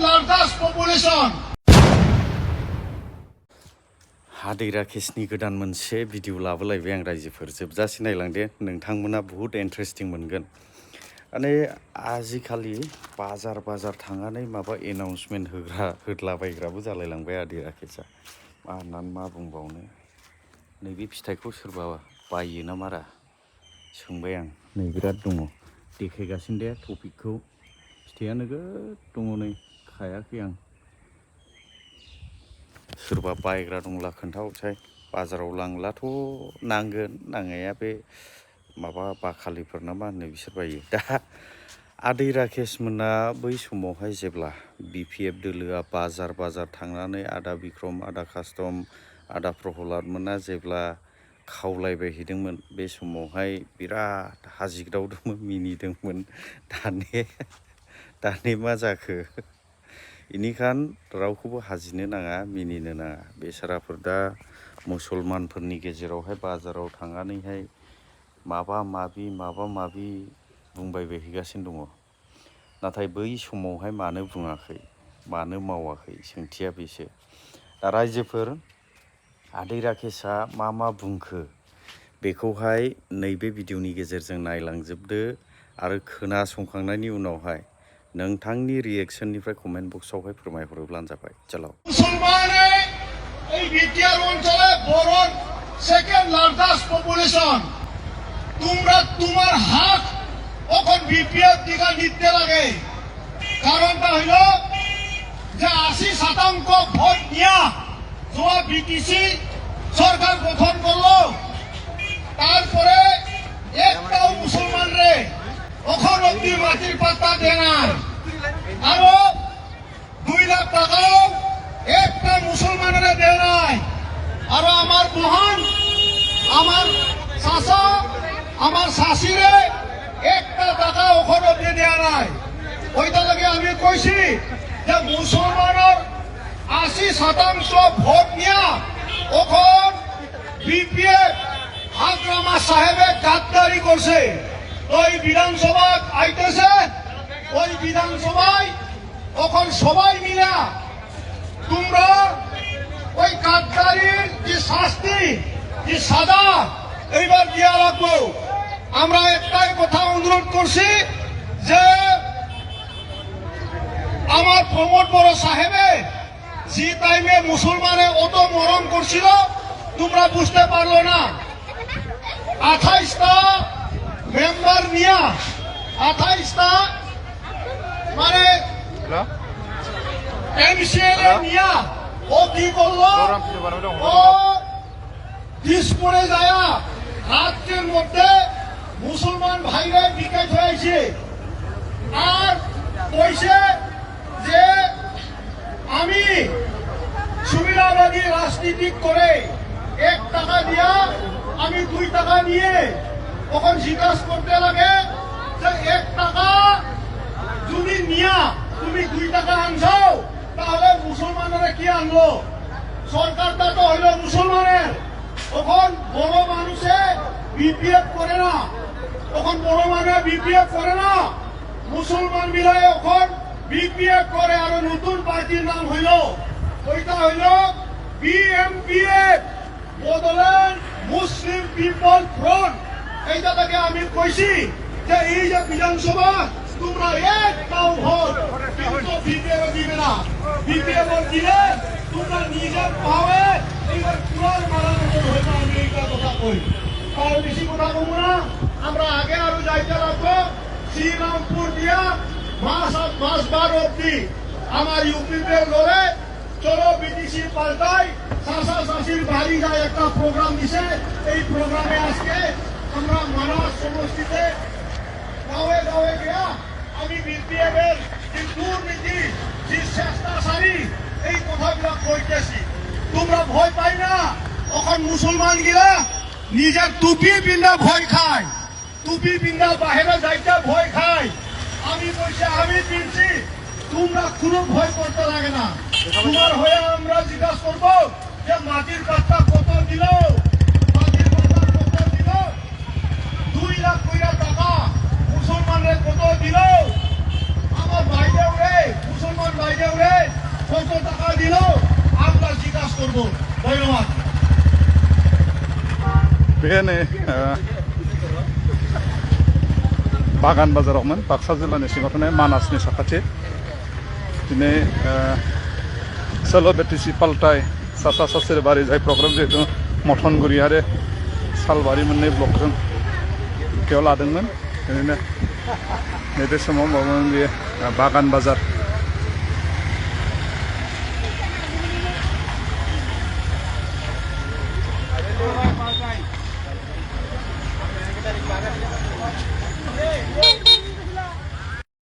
largest population. हादैरा केसनि गोदान मोनसे video लाबोलायबाय आं रायजोफोर जोबजासे नायलांदे नोंथांमोना बहुत इन्टारेस्टिं मोनगोन माने आजिखालि बाजार थांनानै माबा एनाउन्समेन्ट होदलाबायग्राबो जालायलांबाय हादैरा केसआ मा होननानै मा बुंबावनो नैबे फिथाइखौ सोरबा बायो ना मारा सोंबाय आं नै बिराद दङ देखायगासिनो दे टपिकखौ फिथाइया नोगोद दङ नै खायाखै आं सोरबा बायग्रा दंब्ला खोन्थाहरसाय बाजाराव लांलाथ' नांगोन नांनाया बे माबा बाखालिफोर ना मा होनो बिसोर बायो दा आदै राकेश मोना बै समावहाय जेब्ला बिपिएफ दोलोआ बाजार थांनानै आदा बिक्रम आदा कास्टम आदा प्रहलाद मोना जेब्ला खावलायबायहैदोंमोन बे समावहाय बिराद हाजिग्दावदोंमोन मिनिदोंमोन दाने मा जाखो इनिखान रावखौबो हाजिनो नाङा मिनिनो नाङा बेसाराफोर दा मुसलमानफोरनि गेजेरावहाय बाजाराव थांनानैहाय माबा माबि बुंबायबायहैगासिनो दङ नाथाय बै समावहाय मानो बुङाखै मानो मावाखै सोंथिया बेसो दा रायजोफोर आदै राकेशआ मा बुंखो बेखौहाय नैबे भिडिअनि गेजेरजों नायलांजोबदो आरो खोनासंखांनायनि उनावहाय नोंथांनि रिएक्शननिफ्राय कमेन्ट बक्सआवहाय फोरमायहरोब्लानो जाबाय चलो मुसलमाने এই বিটিআর অঞ্চলে বড় সেকেন্ড লার্জেস্ট পপুলেশন তোমরা তোমার হাত এখন বিপিএফ দিকে নিতে লাগে কারণটা হইল যে 80% ভোট নিয়া জোয়া বিটিসি সরকার গঠন করলো তারপরে একটাও মুসলমান রে এখন অব্দি মাটির পাত্তা দেয় না আরো 2 লাখ টাকাও একটা মুসলমানেরা দেয় নাই আরো আমার বহন আমার শাসা আমার শাশিরে একটা টাকা ওখানে অব্দি দেয় নাই ওইটা লাগে আমি কইছি যে মুসলমানের 80% ভোট নিয়া ওখন বিপিএফ হাজরামা সাহেবে গাদ্দারি করছে ওই বিধানসভা আইতেছে ওই বিধানসভায় তখন সবাই মিলা তোমরা ওই গাদ্দারির যে শাস্তি যে সাজা এইবার দেওয়া লাগবো আমরা একটাই কথা অনুরোধ করছি যে আমার প্রমোদ বড় সাহেবে যে টাইমে মুসলমানে অত মরম করছিল তোমরা বুঝতে পারলো না 28টা মেম্বার নিয়া 28টা মানে এমসিএল নিয়া ও কি করলো ও দিসপুরে যায় রাত্রের মধ্যে মুসলমান ভাইরা বিকেট হয়েছে আর কইছে যে আমি সুবিধাবাদী রাজনীতি করে 1 টাকা দিয়া আমি 2 টাকা নিয়ে তখন জিজ্ঞাসা করতে লাগে যে 1 টাকা যদি নিয়া তুমি 2 টাকা আনছো তাহলে মুসলমানেরা কি আনলো সরকারটা তো হইল মুসলমানের তখন বড় মানুষে বিপিএফ করে না তখন বড় মানুষ বিপিএফ করে না মুসলমান মিলায় এখন বিপিএফ করে আর নতুন পার্টির নাম হইল ওইটা হইল বিএমপিএফ বদলেন মুসলিম পিপল ফ্রন্ট এইটা থেকে আমি কইছি যে এই যে বিধানসভা তোমরা একটাও ভোট কিন্তু বিপিএফ দিবে না বিপিএফ দিলে তোমরা নিজের ভাবে এইবার পুরার মারার মতন হইবে আমি এইটা কথা কই আর বেশি কথা বলবো না আমরা আগে আরো যাইতে লাগবো শ্রীরামপুর দিয়া মাসবার অব্দি আমার ইউপিতে লড়ে চলো বিটিসি পাল্টাই শাসা শাসির বাড়ি যায় একটা প্রোগ্রাম দিছে এই প্রোগ্রামে আজকে আমরা মানস সমষ্টিতে গাঁয়ে গিয়া আমি বিপিএফ এর যে দুর্নীতি যে চেষ্টাচারী এই কথাগুলো কইতেছি তোমরা ভয় পাই না এখন মুসলমান গিলা নিজের টুপি পিন্ধা ভয় খায় টুপি পিন্ধা বাহিরে যাইতে ভয় খায় আমি কইছি আমি পিনছি তোমরা কোনো ভয় করতে লাগে না তোমার হয়ে আমরা জিজ্ঞাসা করবো যে মাটির পাত্তা কত দিল মাটির পাত্তা কত দিল 2 লাখ টাকা মুসলমানরা কত দিল আমার ভাইদেও রে মুসলমান ভাইদেও बे नै बागान बाजारावमोन बाक्सा जिल्लानि सिङाव थानाय मानासनि साखाथि दिनै सोलो बेटिसि पालटाय सासा सासेरबारि जाय प्रग्राम जिहेतु मथनगुरि आरो सालबारि मोननै ब्लकजों बेयाव लादोंमोन ओरैनो नैबे समाव माबामोन बे बागान बाजार